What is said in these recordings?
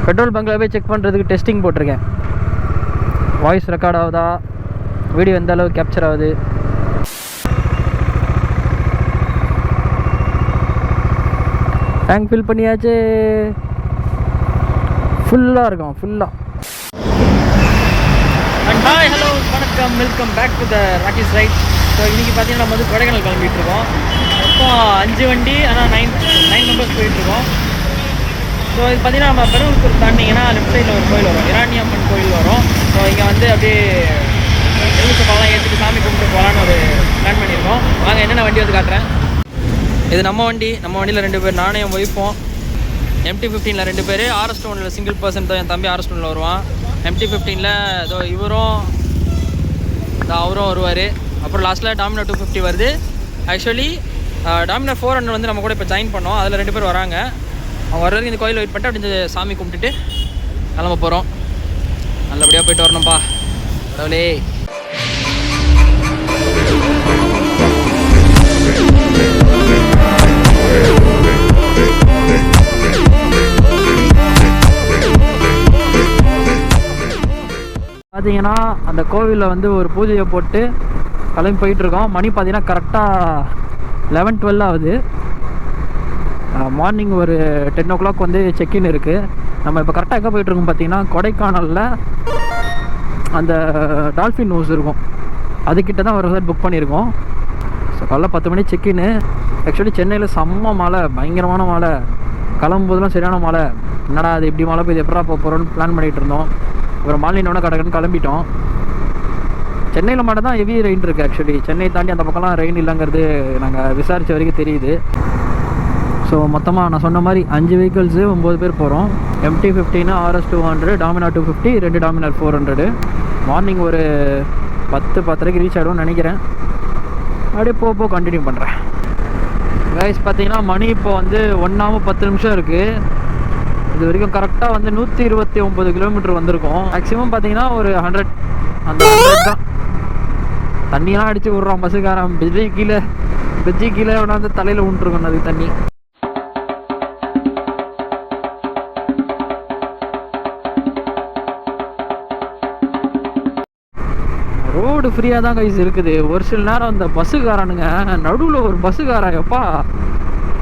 Petrol பங்கில் போய் check பண்ணுறதுக்கு டெஸ்டிங் போட்டிருக்கேன். வாய்ஸ் ரெக்கார்ட் ஆகுதா, வீடியோ எந்த அளவுக்கு கேப்சர் ஆகுது. டேங்க் ஃபில் பண்ணியாச்சு. ஃபுல்லாக இருக்கும், ஃபுல்லாக. அண்ட் ஹாய், ஹலோ, வணக்கம், welcome back to the Rockies right. So இன்றைக்கி பார்த்தீங்கன்னா நம்ம வந்து கொடைக்கானல் கிளம்பிகிட்ருக்கோம். மொத்தம் 5 வண்டி, ஆனால் 9 மெம்பர்ஸ் போயிட்டுருக்கோம். ஸோ இது பார்த்தீங்கன்னா நம்ம பெருங்குளத்தூர் தாண்டிங்கன்னா லெஃப்ட் சைடில் ஒரு கோயில் வரும், இராணி அம்மன் கோயில் வரும். ஸோ இங்கே வந்து அப்படியே எலுமிச்சம்பழம் ஏற்றிட்டு சாமி கும்பிட்டு போகலான்னு ஒரு பிளான் பண்ணியிருக்கோம். வாங்க என்னென்ன வண்டி வந்து காட்டுறேன். இது நம்ம வண்டியில் 2 பேர், நானும் என் ஒய்ஃபும். MT-15ல் 2 பேர், RS-1ல் சிங்கிள் பர்சன் தான், என் தம்பி RS-1ல் வருவான். MT-15ல் இதோ இவரும் அவரும் வருவார். அப்புறம் லாஸ்ட்டில் டாமினா 250 வருது. ஆக்சுவலி டாமினா 400 வந்து நம்ம கூட இப்போ ஜாயின் பண்ணோம். அதில் 2 பேர் வராங்க. அவங்க வர வரைக்கும் இந்த கோயில் வெயிட் பண்ணிட்டு அப்படி சாமி கும்பிட்டுட்டு கிளம்ப போகிறோம். நல்லபடியாக போயிட்டு வரணும்ப்பா கடவுளே. பார்த்தீங்கன்னா அந்த கோவிலில் வந்து ஒரு பூஜையை போட்டு கிளம்பி போயிட்டுருக்கோம். மணி பார்த்தீங்கன்னா கரெக்டாக 11-12 ஆகுது. மார்னிங் ஒரு 10 o'clock வந்து செக்இன் இருக்குது. நம்ம இப்போ கரெக்டாக எங்கே போயிட்டுருக்கோம் பார்த்தீங்கன்னா கொடைக்கானலில் அந்த டால்ஃபின் ஹவுஸ் இருக்கும், அதுக்கிட்ட தான் ஒரு புக் பண்ணியிருக்கோம். ஸோ காலைல 10 மணி செக்இன்னு. ஆக்சுவலி சென்னையில் செம்ம மழை, பயங்கரமான மழை. கிளம்பும்போதெல்லாம் சரியான மழை. என்னடா அது இப்படி மழை போய் எப்படா போக போகிறோன்னு பிளான் பண்ணிகிட்டு இருந்தோம். ஒரு மாலினோட கடற்கன்னு கிளம்பிட்டோம். சென்னையில் மட்டும் தான் ஹெவி ரெயின் இருக்குது. ஆக்சுவலி சென்னை தாண்டி அந்த பக்கம்லாம் ரெயின் இல்லைங்கிறது நாங்கள் விசாரித்த வரைக்கும் தெரியுது. ஸோ மொத்தமாக நான் சொன்ன மாதிரி 5 வெஹிக்கிள்ஸு 9 பேர் போகிறோம். MT-15, RS-200, Dominar 250, 2 Dominar 400. Morning ஒரு 10-10:30 ரீச் ஆகிடும்னு நினைக்கிறேன். அப்படியே போக கண்டினியூ பண்ணுறேன். கைஸ் பார்த்தீங்கன்னா மணி இப்போ வந்து 1:10 இருக்குது. இது வரைக்கும் கரெக்டாக வந்து 129 கிலோமீட்டர் வந்திருக்கோம். மேக்ஸிமம் பார்த்தீங்கன்னா ஒரு 100 அந்த 100 தான். தண்ணியெல்லாம் அடித்து விட்றோம் பஸ்ஸுக்காரன். பிரிட்ஜி கீழே வந்து தலையில் விட்டுருக்கணும் அதுக்கு தண்ணி. ரோடு ஃப்ரீயாக தான் கைஸ் இருக்குது. ஒரு சில நேரம் அந்த பஸ்ஸுக்காரனுங்க நடுவில் ஒரு பஸ்ஸுக்காரன் எப்பா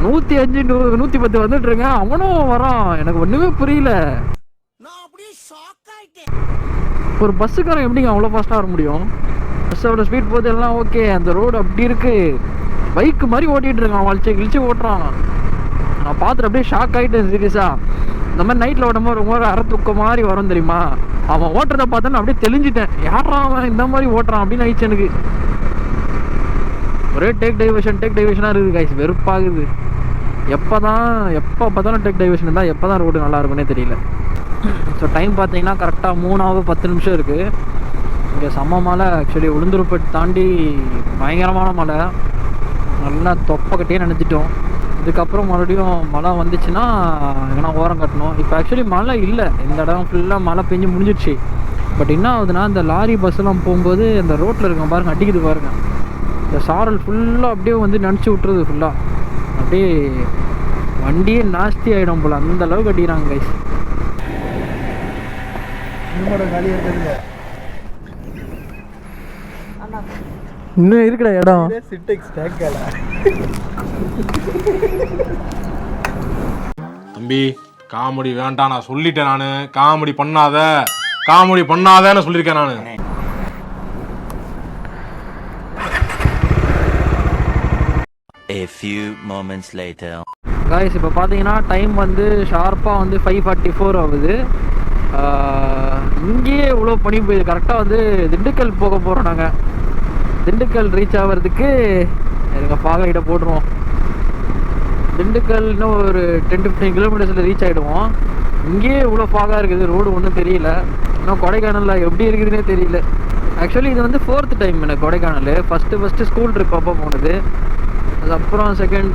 105 110 வந்துட்டுருங்க, அவனும் வரான். எனக்கு ஒன்றுமே புரியல. ஒரு பஸ்ஸுக்காரன் எப்படிங்க அவ்வளோ ஃபாஸ்ட்டாக வர முடியும்? பஸ்ஸோட ஸ்பீட் போது எல்லாம் ஓகே, அந்த ரோடு அப்படி இருக்குது. பைக்கு மாதிரி ஓட்டிகிட்டு இருக்கான், கிழிச்சு ஓட்டுறான். நான் பார்த்துட்டு அப்படியே ஷாக் ஆகிட்டேன் சீரியஸாக. இந்த மாதிரி நைட்டில் ஓட்டும்போது ரொம்ப அரை தூக்கம் மாதிரி வரும் தெரியுமா. அவன் ஓட்டுறதை பார்த்தா அப்படியே தெளிஞ்சிட்டேன், யாரா அவன் இந்த மாதிரி ஓட்டுறான் அப்படின்னு ஆயிடுச்சு எனக்கு. ஒரே டேக் டைவர்ஷனாக இருக்குது கைஸ், வெறுப்பாகுது. எப்போ பார்த்தாலும் டேக் டைவர்ஷன் இருந்தால் எப்போ தான் ரோடு நல்லா இருக்குன்னே தெரியல. ஸோ டைம் பார்த்தீங்கன்னா கரெக்டாக 3:10 இருக்குது. இங்கே செம்ம மழை. ஆக்சுவலி உளுந்தூர்பேட்டை தாண்டி பயங்கரமான மழை. நல்லா தொப்பை கட்டியே நினச்சிட்டோம். இதுக்கப்புறம் மறுபடியும் மழை வந்துச்சுன்னா எங்கன்னா ஓரம் கட்டணும். இப்போ ஆக்சுவலி மழை இல்லை, இந்த இடம் ஃபுல்லாக மழை பெஞ்சு முடிஞ்சிடுச்சு. பட் என்ன ஆகுதுன்னா இந்த லாரி பஸ்ஸெல்லாம் போகும்போது அந்த ரோட்டில் இருக்க பாருங்கள், அடிக்குது பாருங்கள். இந்த சாரல் ஃபுல்லாக அப்படியே வந்து நினச்சி விட்டுருது. ஃபுல்லாக அப்படியே வண்டியே நாஸ்தி ஆகிடும் போல், அந்த அளவுக்கு கட்டிக்கிறாங்க கைஸ். இன்னும் இருக்கிற இடம் தம்பி காமெடி வேண்டாம், நான் சொல்லிட்டேன். நானு காமெடி பண்ணாதன்னு சொல்லியிருக்கேன் நானு. A few moments later. Guys இப்போ பார்த்தீங்கன்னா டைம் வந்து ஷார்ப்பாக வந்து 5:44 ஆகுது. இங்கேயே இவ்வளோ பனி போயிடுது. கரெக்டாக வந்து திண்டுக்கல் போக போகிறோம். நாங்கள் திண்டுக்கல் ரீச் ஆகிறதுக்கு எனக்கு ஃபாகிட்ட போட்டுருவோம். திண்டுக்கல் இன்னும் ஒரு 10-15 கிலோமீட்டர்ஸில் ரீச் ஆகிடுவோம். இங்கேயே இவ்வளோ ஃபாகாக இருக்குது, ரோடு ஒன்றும் தெரியல. இன்னும் கொடைக்கானலில் எப்படி இருக்குதுன்னே தெரியல. ஆக்சுவலி இது வந்து 4th டைம் எனக்கு கொடைக்கானல். ஃபஸ்ட்டு ஸ்கூல் ட்ரிப் அப்போ போனது. அதுக்கப்புறம் செகண்ட்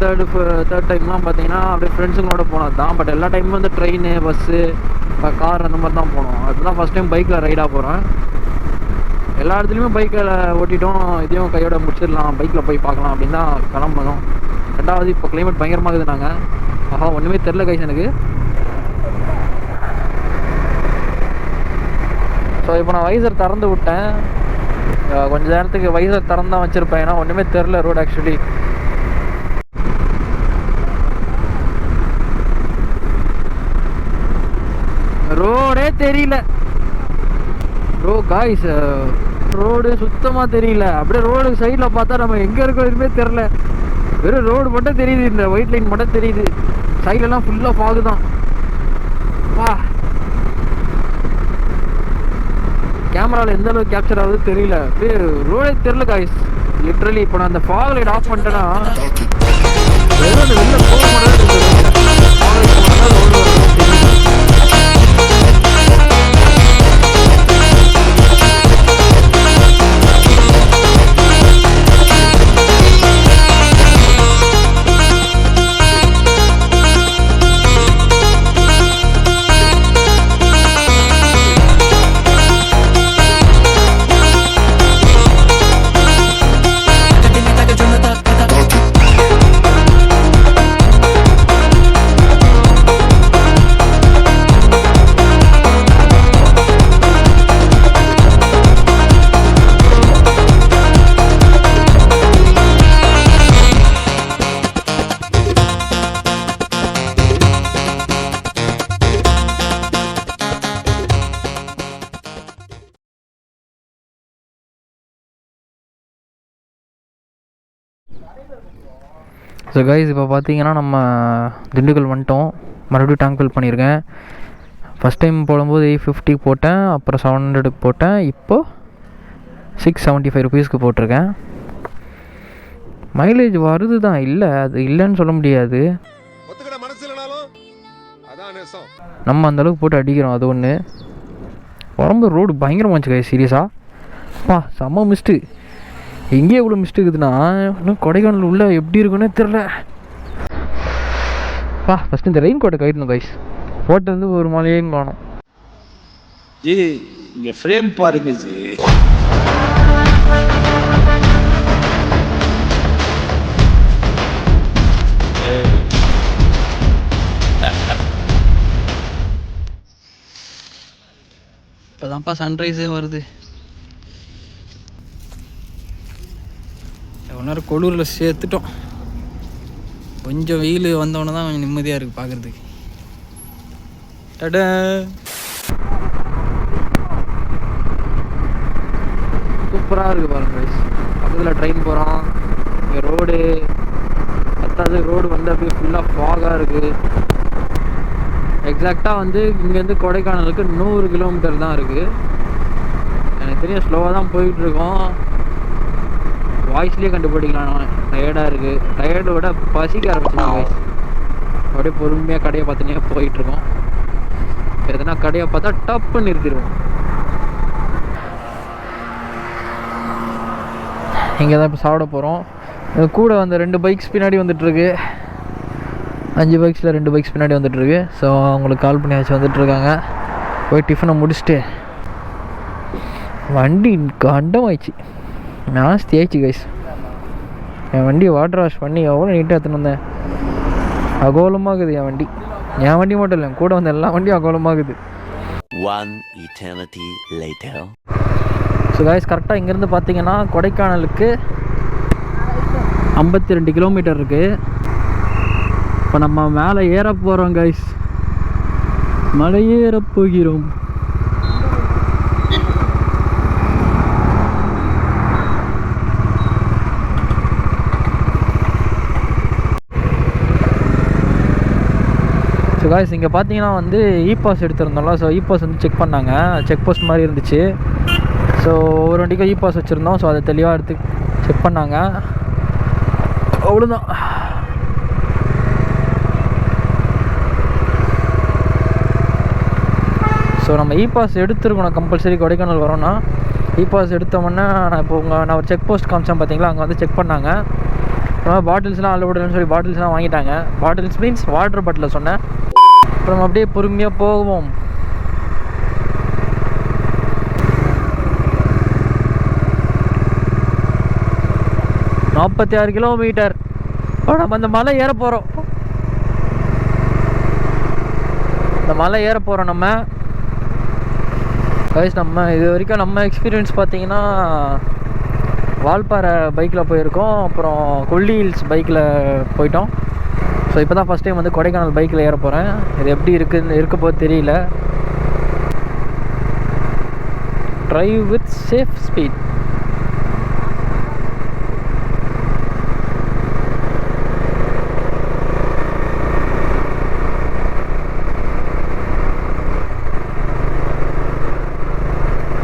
தேர்ட் டைம்லாம் பார்த்தீங்கன்னா அப்படியே ஃப்ரெண்ட்ஸுங்களோட போனது தான். பட் எல்லா டைமும் வந்து ட்ரெயின், பஸ்ஸு, கார் அந்த மாதிரி தான் போனோம். அதுதான் ஃபஸ்ட் டைம் பைக்கில் ரைடாக போகிறேன். எல்லா இடத்துலையுமே பைக்கில் ஓட்டிட்டோம். இதையும் கையோட முடிச்சிடலாம், பைக்கில் போய் பார்க்கலாம் அப்படின்னு தான் கிளம்பணும். ரெண்டாவது இப்போ கிளைமேட் பயங்கரமாக இருக்குது. நாங்கள் ஒன்றுமே தெரில கைஸ் எனக்கு. ஸோ இப்போ நான் வைசர் திறந்து விட்டேன். கொஞ்ச நேரத்துக்கு வைசர் திறந்து தான் வச்சுருப்பேன், ஏன்னா ஒன்றுமே தெரில ரோடு ஆக்சுவலி. ரோடே தெரியல ப்ரோ காய்ஸ், ரோடு சுத்தமாக தெரியல. அப்படியே ரோடு சைடில் பார்த்தா நம்ம எங்கே இருக்கோம் எதுவுமே தெரில. வெறும் ரோடு மட்டும் தெரியுது, இந்த ஒயிட் லைன் மட்டும் தெரியுது. சைட்லலாம் ஃபுல்லாக ஃபாகு தான். வா, கேமராவில் எந்த அளவுக்கு கேப்சர் ஆகுது தெரியல. அப்படியே ரோடே தெரில காய்ஸ் லிட்ரலி. இப்போ நான் அந்த ஃபாக் லைட் ஆஃப் பண்ணிட்டேன்னா வெறும் அந்த வெளில போக மாட்டேன். ஸோ கைஸ் இப்போ பார்த்தீங்கன்னா நம்ம திண்டுக்கல் வந்துட்டோம். மறுபடியும் டேங்க் ஃபில் பண்ணியிருக்கேன். ஃபஸ்ட் டைம் போடும்போது 850 போட்டேன், அப்புறம் 700 போட்டேன், இப்போது 675 ருபீஸ்க்கு போட்டிருக்கேன். மைலேஜ் வருது தான், இல்லை அது இல்லைன்னு சொல்ல முடியாது. நம்ம அந்தளவுக்கு போட்டு அடிக்கிறோம், அது ஒன்று. உடம்பு ரோடு பயங்கரமாக இருந்துச்சு கைஸ் சீரியஸாக. பா செம்ம மிஸ்ட்டு. எங்கேயே இவ்வளோ மிஸ்ட் இருக்குதுன்னா இன்னும் கொடைக்கானல் உள்ள எப்படி இருக்குன்னே தெரில. பா ஃபஸ்ட்டு இந்த ரெயின் கோட்டை கட்டினோம் கைஸ், போட்டு வந்து ஒரு மலையையும் காணும். ஜி இங்கே ஃப்ரேம் பாருங்க ஜி. இப்போதான்ப்பா சன்ரைஸே வருது. நேரம் கொளூரில் சேர்த்துட்டோம். கொஞ்சம் வெயில் வந்தோடனே தான் கொஞ்சம் நிம்மதியாக இருக்குது பார்க்குறதுக்கு. டடா சூப்பராக இருக்குது பாருங்க கைஸ். பக்கத்தில் ட்ரெயின் போகிறோம், இங்கே ரோடு பத்தாவது ரோடு வந்து அப்படியே ஃபுல்லாக ஃபாகாக இருக்குது. எக்ஸாக்டாக வந்து இங்கேருந்து கொடைக்கானலுக்கு 100 கிலோமீட்டர் தான் இருக்குது. எனக்கு தெரியும் ஸ்லோவாக தான் போயிட்டுருக்கோம். வாய்ஸ்லேயே கண்டுபிடிக்கலாம் டயர்டாக இருக்குது. டயர்டை விட பசிக்க ஆரம்பிச்சிருக்கோம் கைஸ். அப்படியே பொறுமையாக கடையை பார்த்துனே போயிட்டுருக்கோம். எதனா கடையை பார்த்தா டப்புன்னு நிறுத்திடுவோம். இங்கே தான் இப்போ சாப்பிட போகிறோம். கூட வந்த 2 பைக்ஸ் பின்னாடி வந்துட்டுருக்கு. 5 பைக்ஸில் 2 பைக்ஸ் பின்னாடி வந்துட்டுருக்கு. ஸோ அவங்களுக்கு கால் பண்ணியாச்சு, வந்துட்டுருக்காங்க. போய் டிஃபனை முடிச்சுட்டு வண்டி கண்டமாயிடுச்சு, நாஸ்தி ஆயிடுச்சு கைஸ். என் வண்டியை வாட்டர் வாஷ் பண்ணி எவ்வளோ நீட்டாக எடுத்துன்னு வந்தேன். அகோலமாகுது என் வண்டி. என் வண்டி மட்டும் இல்லை, கூட வந்த எல்லா வண்டியும் அகோலமாகுது. ஸோ கைஸ் கரெக்டாக இங்கேருந்து பார்த்தீங்கன்னா கொடைக்கானலுக்கு 52 கிலோமீட்டர் இருக்குது. இப்போ நம்ம மேலே ஏற போகிறோம் கைஸ், மலையேற போகிறோம். ஸோ காய்ஸ் இங்கே பார்த்தீங்கன்னா வந்து இ-பாஸ் எடுத்திருந்தோம்ல. ஸோ இ-பாஸ் வந்து செக் பண்ணாங்க, செக் போஸ்ட் மாதிரி இருந்துச்சு. ஸோ ஒரு வண்டிக்கும் இ-பாஸ் வச்சுருந்தோம். ஸோ அதை தெளிவாக எடுத்து செக் பண்ணாங்க, அவ்வளோதான். ஸோ நம்ம இ-பாஸ் எடுத்துருக்கணும் கம்பல்சரி. கொடைக்கானல் வரோன்னா இ-பாஸ் எடுத்தோம்னா நான் ஒரு செக் போஸ்ட் காமிச்சேன் பார்த்தீங்களா, அங்கே வந்து செக் பண்ணாங்க. பாட்டில்ஸ்லாம் அலோடுன்னு சொல்லி பாட்டில்ஸ்லாம் வாங்கிட்டாங்க. பாட்டில்ஸ் மீன்ஸ் வாட்டர் பாட்டில் சொன்னேன். அப்புறம் அப்படியே பொறுமையாக போவோம். $46 கிலோமீட்டர். நம்ம அந்த மலை ஏற போகிறோம். இந்த மலை ஏற போகிறோம் நம்ம. கைஸ் நம்ம இது வரைக்கும் நம்ம எக்ஸ்பீரியன்ஸ் பார்த்தீங்கன்னா வால்பாறை பைக்கில் போயிருக்கோம், அப்புறம் கொல்லி ஹில்ஸ் பைக்கில் போயிட்டோம். ஸோ இப்போ தான் ஃபஸ்ட் டைம் வந்து கொடைக்கானல் பைக்கில் ஏற போகிறேன். இது எப்படி இருக்க போது தெரியல. Drive with safe speed.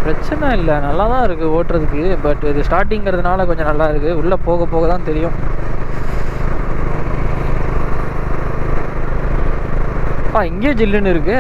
பிரச்சனை இல்லை, நல்லா தான் இருக்குது ஓட்டுறதுக்கு. பட் இது ஸ்டார்டிங்கிறதுனால கொஞ்சம் நல்லா இருக்குது. உள்ளே போக போக தான் தெரியும். இங்கே ஜில்லுன்னு இருக்கு.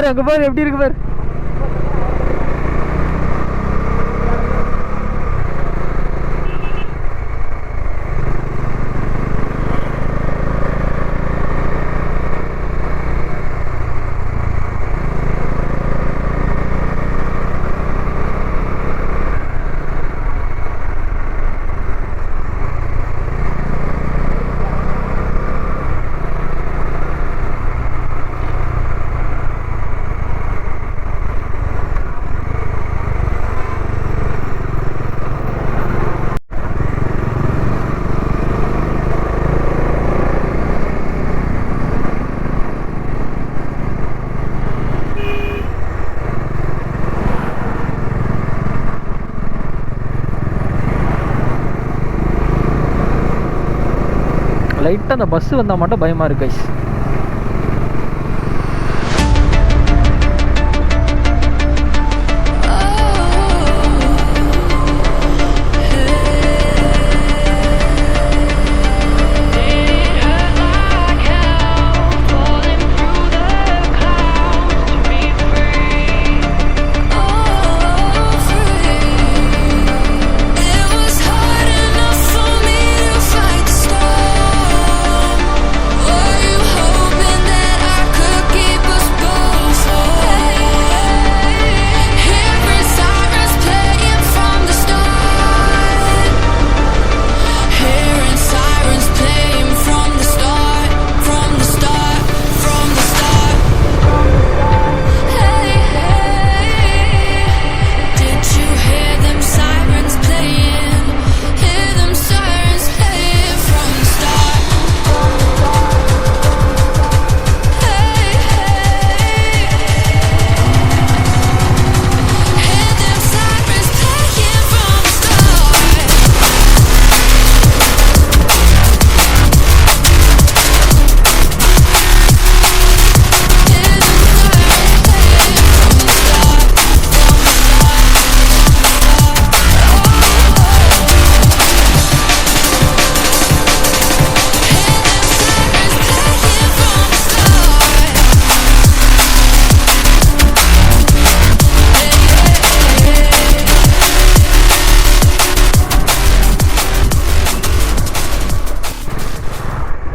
அங்கே பாரு எப்படி இருக்கு பாரு. லைட்டாக அந்த பஸ்ஸு வந்தால் மட்டும் பயமாக இருக்கு கைஸ்.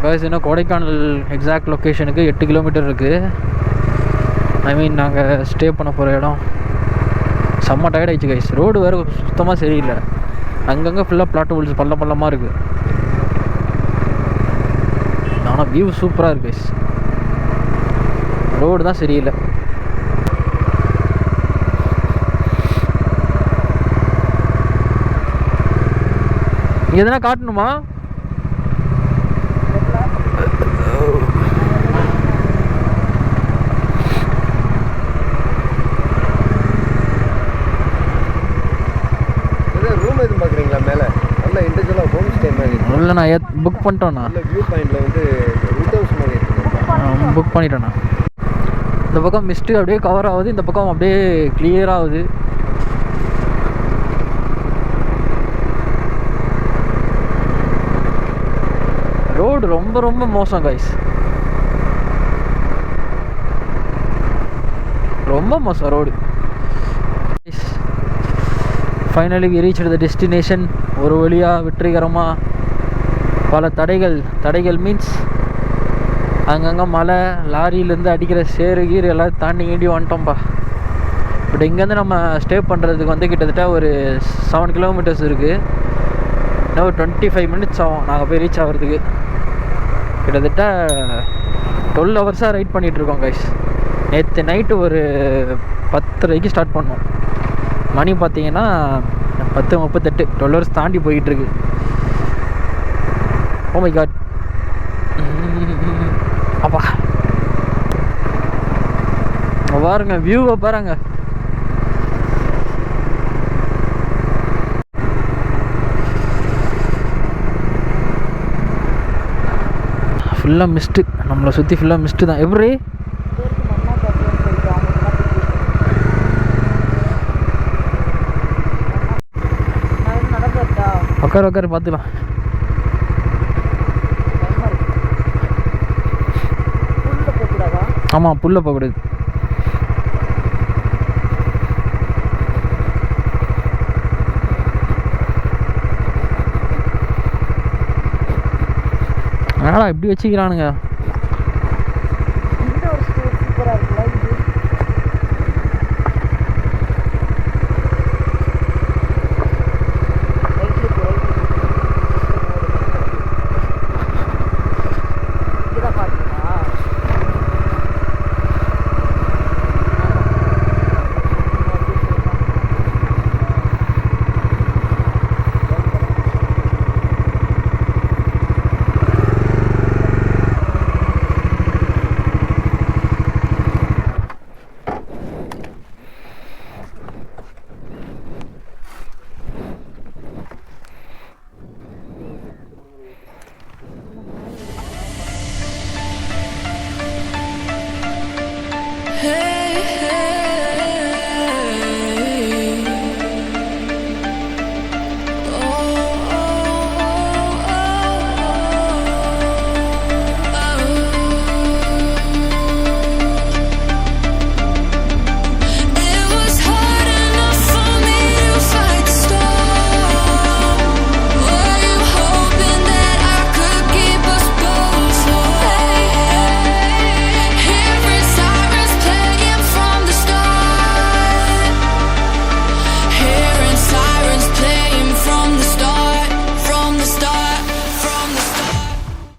கைஸ் இன்னும் கொடைக்கானல் எக்ஸாக்ட் லொக்கேஷனுக்கு 8 கிலோமீட்டர் இருக்குது. ஐ மீன் நாங்கள் ஸ்டே பண்ண போகிற இடம். செம்ம டயர்ட் ஆகிடுச்சு கைஸ். ரோடு வேறு சுத்தமாக சரியில்லை. அங்கங்கே ஃபுல்லாக பிளாட் ஹோல்ஸ் பள்ளமாக இருக்குது. ஆனால் வியூ சூப்பராக இருக்குது கைஸ். ரோடு தான் சரியில்லை. எதனா காட்டணுமா? இல்லை நான் புக் பண்ணிட்டோண்ணா. புக் பண்ணிட்டேண்ணா. இந்த பக்கம் மிஸ்ட்டு அப்படியே கவர் ஆகுது, இந்த பக்கம் அப்படியே கிளியர் ஆகுது. ரோடு ரொம்ப ரொம்ப மோசம் கைஸ். ரொம்ப மோசம் road. Finally we reach the destination. ஒரு வழியாக வெற்றிகரமாக பல தடைகள் மீன்ஸ் அங்கங்கே மலை, லாரியிலேருந்து அடிக்கிற சேறு கீறு எல்லாம் தாண்டி வந்துட்டோம்ப்பா. பட் இங்கேருந்து நம்ம ஸ்டே பண்ணுறதுக்கு வந்து கிட்டத்தட்ட ஒரு 7 கிலோமீட்டர்ஸ் இருக்குது. இன்னும் ஒரு 25 மினிட்ஸ் ஆகும் நாங்கள் போய் ரீச் ஆகிறதுக்கு. கிட்டத்தட்ட 12 ஹவர்ஸாக ரைட் பண்ணிகிட்ருக்கோம் கைஸ். நேற்று நைட்டு ஒரு 10:30க்கு ஸ்டார்ட் பண்ணோம். மணி பார்த்தீங்கன்னா 10:38. 12 ஹவர்ஸ் தாண்டி போயிட்டுருக்கு. Oh my God. அப்பா பாருங்க வியூவை பாருங்க. ஃபுல்லாக மிஸ்ட்டு, நம்மளை சுற்றி ஃபுல்லாக மிஸ்ட்டு தான். எப்படி உட்கார பார்த்துக்கலாம். ஆமாம், புல்ல போகக்கூடாது. என்னடா இப்படி வச்சுக்கிறானுங்க.